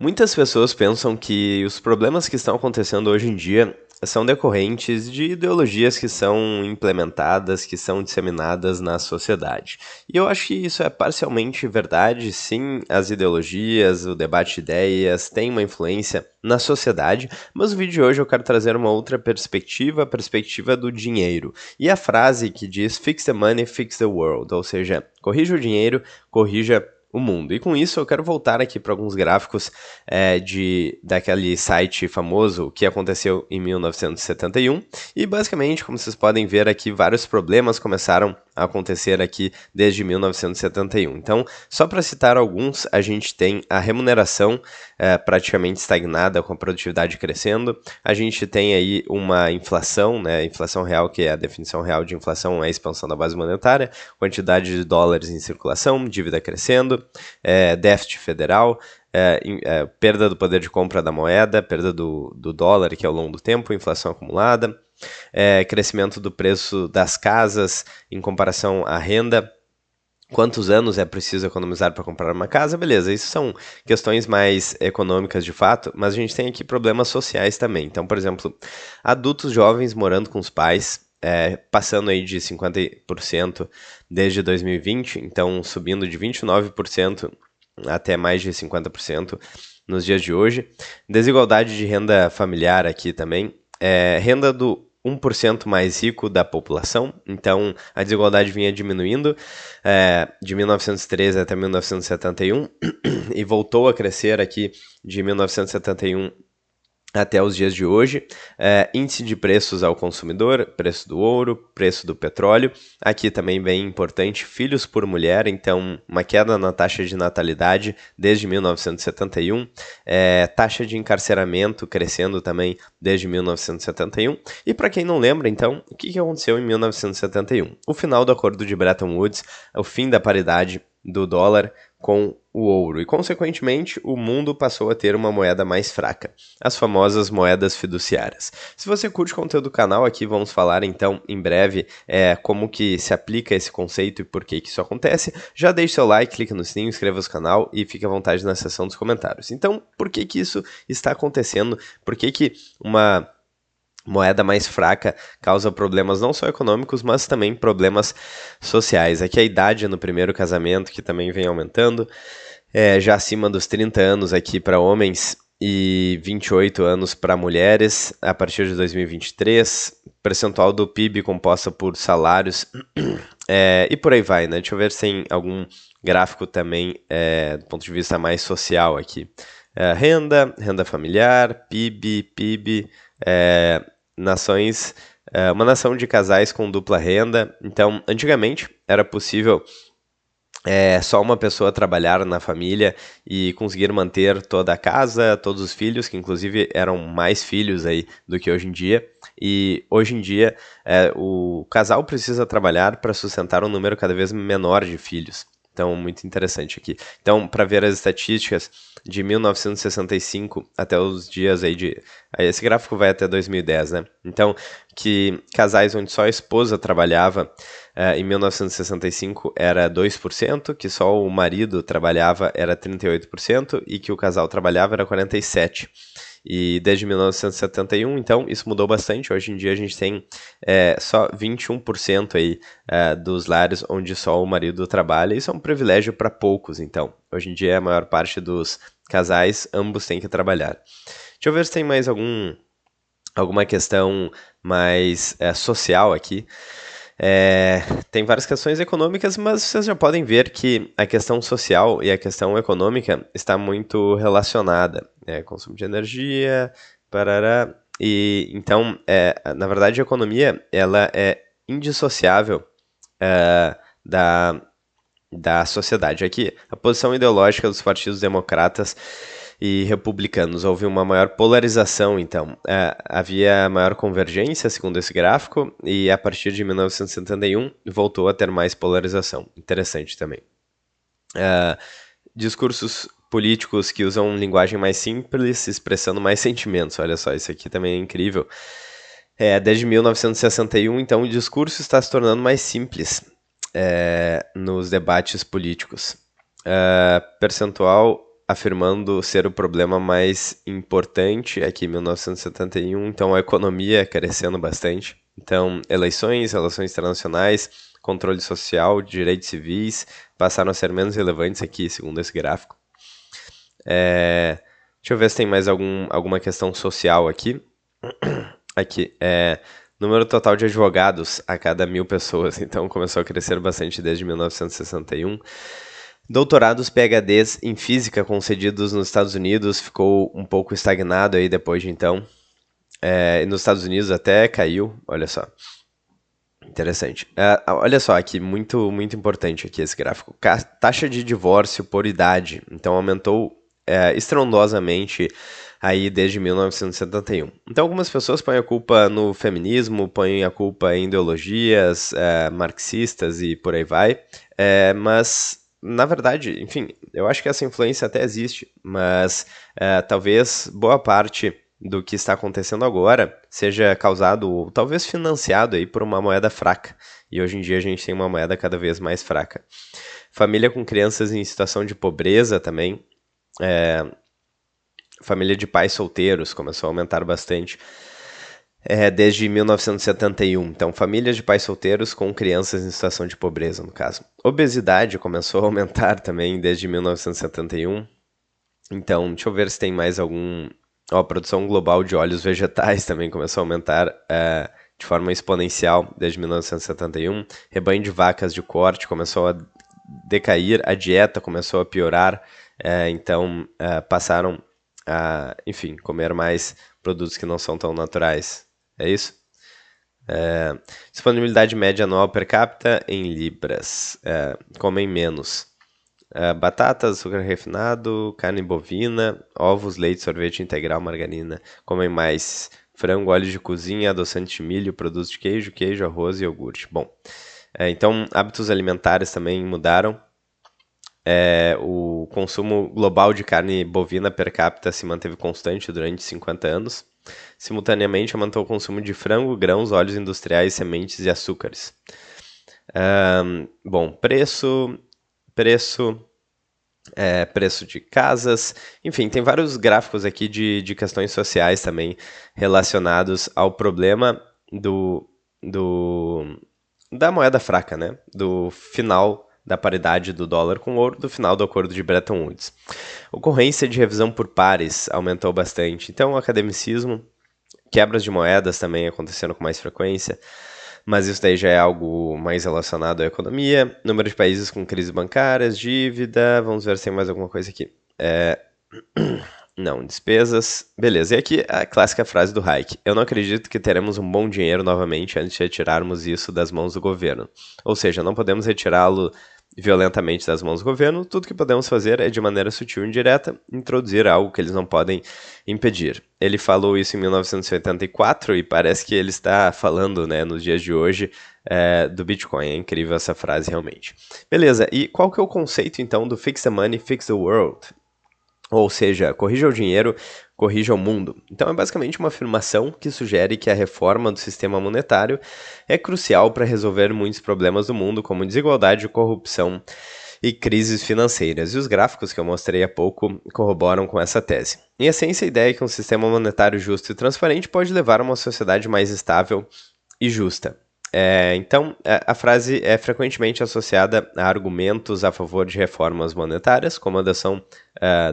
Muitas pessoas pensam que os problemas que estão acontecendo hoje em dia são decorrentes de ideologias que são implementadas, que são disseminadas na sociedade. E eu acho que isso é parcialmente verdade. Sim, as ideologias, o debate de ideias têm uma influência na sociedade, mas no vídeo de hoje eu quero trazer uma outra perspectiva, a perspectiva do dinheiro. E a frase que diz "Fix the money, fix the world", ou seja, corrija o dinheiro, corrija o mundo. E com isso eu quero voltar aqui para alguns gráficos daquele site famoso, o que aconteceu em 1971. E basicamente, como vocês podem ver aqui, vários problemas começaram a acontecer aqui desde 1971. Então, só para citar alguns, a gente tem a remuneração praticamente estagnada, com a produtividade crescendo. A gente tem aí uma inflação, né? Inflação real, que é a definição real de inflação, é a expansão da base monetária, quantidade de dólares em circulação, dívida crescendo, déficit federal, perda do poder de compra da moeda, perda do dólar, que é ao longo do tempo, inflação acumulada, crescimento do preço das casas em comparação à renda. Quantos anos é preciso economizar para comprar uma casa? Beleza, isso são questões mais econômicas de fato, mas a gente tem aqui problemas sociais também. Então, por exemplo, adultos jovens morando com os pais, passando aí de 50% desde 2020, então subindo de 29% até mais de 50% nos dias de hoje. Desigualdade de renda familiar aqui também. Renda do 1% mais rico da população, então a desigualdade vinha diminuindo de 1913 até 1971 e voltou a crescer aqui de 1971 até os dias de hoje. Índice de preços ao consumidor, preço do ouro, preço do petróleo. Aqui também bem importante, filhos por mulher, então uma queda na taxa de natalidade desde 1971. Taxa de encarceramento crescendo também desde 1971. E para quem não lembra, então, o que aconteceu em 1971? O final do acordo de Bretton Woods, o fim da paridade do dólar com o ouro, e consequentemente o mundo passou a ter uma moeda mais fraca, as famosas moedas fiduciárias. Se você curte o conteúdo do canal, aqui vamos falar então em breve como que se aplica esse conceito e por que isso acontece. Já deixe seu like, clique no sininho, inscreva-se no canal e fique à vontade na seção dos comentários. Então, por que isso está acontecendo? Por que uma moeda mais fraca causa problemas não só econômicos, mas também problemas sociais? Aqui a idade no primeiro casamento, que também vem aumentando, já acima dos 30 anos aqui para homens e 28 anos para mulheres, a partir de 2023, percentual do PIB composta por salários, e por aí vai, né? Deixa eu ver se tem algum gráfico também do ponto de vista mais social aqui. Renda familiar, PIB, nações, uma nação de casais com dupla renda. Então, antigamente era possível só uma pessoa trabalhar na família e conseguir manter toda a casa, todos os filhos, que inclusive eram mais filhos aí do que hoje em dia. E hoje em dia o casal precisa trabalhar para sustentar um número cada vez menor de filhos. Então, muito interessante aqui. Então, para ver as estatísticas de 1965 até os dias aí esse gráfico vai até 2010, né? Então, que casais onde só a esposa trabalhava em 1965 era 2%, que só o marido trabalhava era 38% e que o casal trabalhava era 47%. E desde 1971, então, isso mudou bastante. Hoje em dia a gente tem só 21% aí, dos lares onde só o marido trabalha. Isso é um privilégio para poucos, então. Hoje em dia a maior parte dos casais, ambos têm que trabalhar. Deixa eu ver se tem mais alguma questão mais social aqui. Tem várias questões econômicas, mas vocês já podem ver que a questão social e a questão econômica está muito relacionada. Consumo de energia, parará. E então, na verdade, a economia ela é indissociável da sociedade. Aqui, a posição ideológica dos partidos democratas e republicanos. Houve uma maior polarização, então. Havia maior convergência, segundo esse gráfico, e a partir de 1971 voltou a ter mais polarização. Interessante também. Discursos políticos que usam linguagem mais simples, expressando mais sentimentos. Olha só, isso aqui também é incrível. Desde 1961, então, o discurso está se tornando mais simples nos debates políticos. Percentual afirmando ser o problema mais importante aqui em 1971, então a economia crescendo bastante. Então, eleições, relações internacionais, controle social, direitos civis passaram a ser menos relevantes aqui, segundo esse gráfico. Deixa eu ver se tem mais alguma questão social aqui. Aqui, número total de advogados a cada 1.000 pessoas, então começou a crescer bastante desde 1961. Doutorados PhDs em física concedidos nos Estados Unidos ficou um pouco estagnado aí depois de então. E nos Estados Unidos até caiu, olha só. Interessante. Olha só aqui, muito, muito importante aqui esse gráfico. Taxa de divórcio por idade, então aumentou estrondosamente aí desde 1971. Então algumas pessoas põem a culpa no feminismo, põem a culpa em ideologias marxistas e por aí vai, mas na verdade, enfim, eu acho que essa influência até existe, mas talvez boa parte do que está acontecendo agora seja causado, ou talvez financiado aí por uma moeda fraca, e hoje em dia a gente tem uma moeda cada vez mais fraca. Família com crianças em situação de pobreza também, família de pais solteiros começou a aumentar bastante desde 1971. Então, famílias de pais solteiros com crianças em situação de pobreza, no caso. Obesidade começou a aumentar também desde 1971. Então, deixa eu ver se tem mais algum... a produção global de óleos vegetais também começou a aumentar de forma exponencial desde 1971. Rebanho de vacas de corte começou a decair, a dieta começou a piorar, então passaram a, enfim, comer mais produtos que não são tão naturais. É isso? Disponibilidade média anual per capita em libras. Comem menos. Batatas, açúcar refinado, carne bovina, ovos, leite, sorvete integral, margarina. Comem mais frango, óleo de cozinha, adoçante de milho, produtos de queijo, arroz e iogurte. Bom, então hábitos alimentares também mudaram. O consumo global de carne bovina per capita se manteve constante durante 50 anos. Simultaneamente, aumentou o consumo de frango, grãos, óleos industriais, sementes e açúcares. Bom, preço de casas, enfim, tem vários gráficos aqui de questões sociais também relacionados ao problema da moeda fraca, né? Do final da paridade do dólar com o ouro, do final do acordo de Bretton Woods. Ocorrência de revisão por pares aumentou bastante, então o academicismo, quebras de moedas também aconteceram com mais frequência, mas isso daí já é algo mais relacionado à economia. Número de países com crises bancárias, dívida, vamos ver se tem mais alguma coisa aqui. Não, despesas, beleza. E aqui a clássica frase do Hayek: eu não acredito que teremos um bom dinheiro novamente antes de retirarmos isso das mãos do governo. Ou seja, não podemos retirá-lo violentamente das mãos do governo, tudo que podemos fazer é, de maneira sutil e indireta, introduzir algo que eles não podem impedir. Ele falou isso em 1984 e parece que ele está falando, né, nos dias de hoje do Bitcoin. É incrível essa frase, realmente. Beleza, e qual que é o conceito, então, do Fix the Money, Fix the World? Ou seja, corrija o dinheiro, corrija o mundo. Então é basicamente uma afirmação que sugere que a reforma do sistema monetário é crucial para resolver muitos problemas do mundo, como desigualdade, corrupção e crises financeiras. E os gráficos que eu mostrei há pouco corroboram com essa tese. Em essência, a ideia é que um sistema monetário justo e transparente pode levar a uma sociedade mais estável e justa. Então, a frase é frequentemente associada a argumentos a favor de reformas monetárias, como a adoção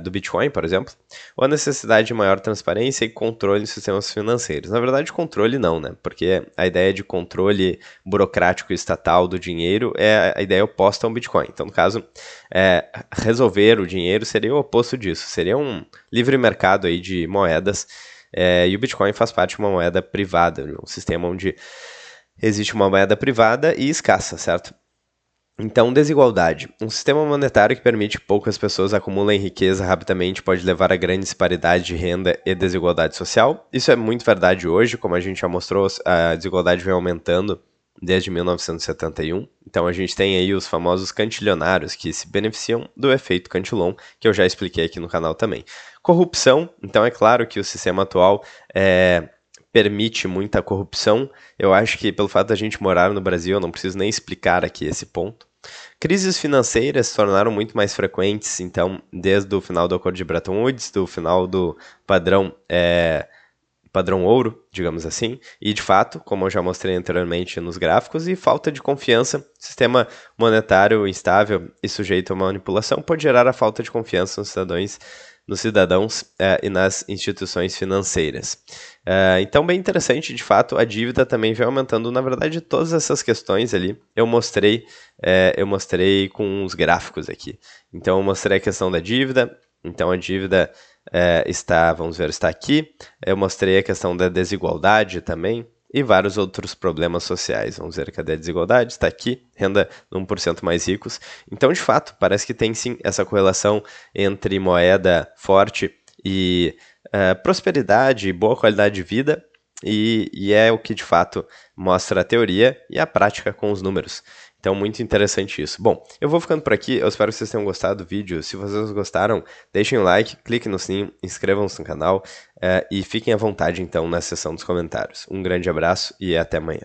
do Bitcoin, por exemplo, ou a necessidade de maior transparência e controle dos sistemas financeiros. Na verdade, controle não, né? Porque a ideia de controle burocrático e estatal do dinheiro é a ideia oposta ao Bitcoin. Então, no caso, resolver o dinheiro seria o oposto disso. Seria um livre mercado aí de moedas, e o Bitcoin faz parte de uma moeda privada, um sistema onde existe uma moeda privada e escassa, certo? Então, desigualdade. Um sistema monetário que permite que poucas pessoas acumulem riqueza rapidamente pode levar a grande disparidade de renda e desigualdade social. Isso é muito verdade hoje, como a gente já mostrou, a desigualdade vem aumentando desde 1971. Então, a gente tem aí os famosos cantilionários que se beneficiam do efeito Cantillon, que eu já expliquei aqui no canal também. Corrupção. Então, é claro que o sistema atual permite muita corrupção. Eu acho que pelo fato da gente morar no Brasil, eu não preciso nem explicar aqui esse ponto. Crises financeiras se tornaram muito mais frequentes, então, desde o final do Acordo de Bretton Woods, do final do padrão, padrão ouro, digamos assim, e de fato, como eu já mostrei anteriormente nos gráficos, e falta de confiança, sistema monetário instável e sujeito a manipulação pode gerar a falta de confiança nos cidadãos e nas instituições financeiras. Então, bem interessante, de fato, a dívida também vem aumentando. Na verdade, todas essas questões ali eu mostrei com os gráficos aqui. Então, eu mostrei a questão da dívida. Então, a dívida está, vamos ver, está aqui. Eu mostrei a questão da desigualdade também e vários outros problemas sociais. Vamos ver, cadê a desigualdade? Está aqui, renda 1% mais ricos. Então, de fato, parece que tem sim essa correlação entre moeda forte e prosperidade e boa qualidade de vida, e é o que de fato mostra a teoria e a prática com os números. Então, muito interessante isso. Bom, eu vou ficando por aqui. Eu espero que vocês tenham gostado do vídeo. Se vocês gostaram, deixem o like, cliquem no sininho, inscrevam-se no canal e fiquem à vontade, então, na seção dos comentários. Um grande abraço e até amanhã.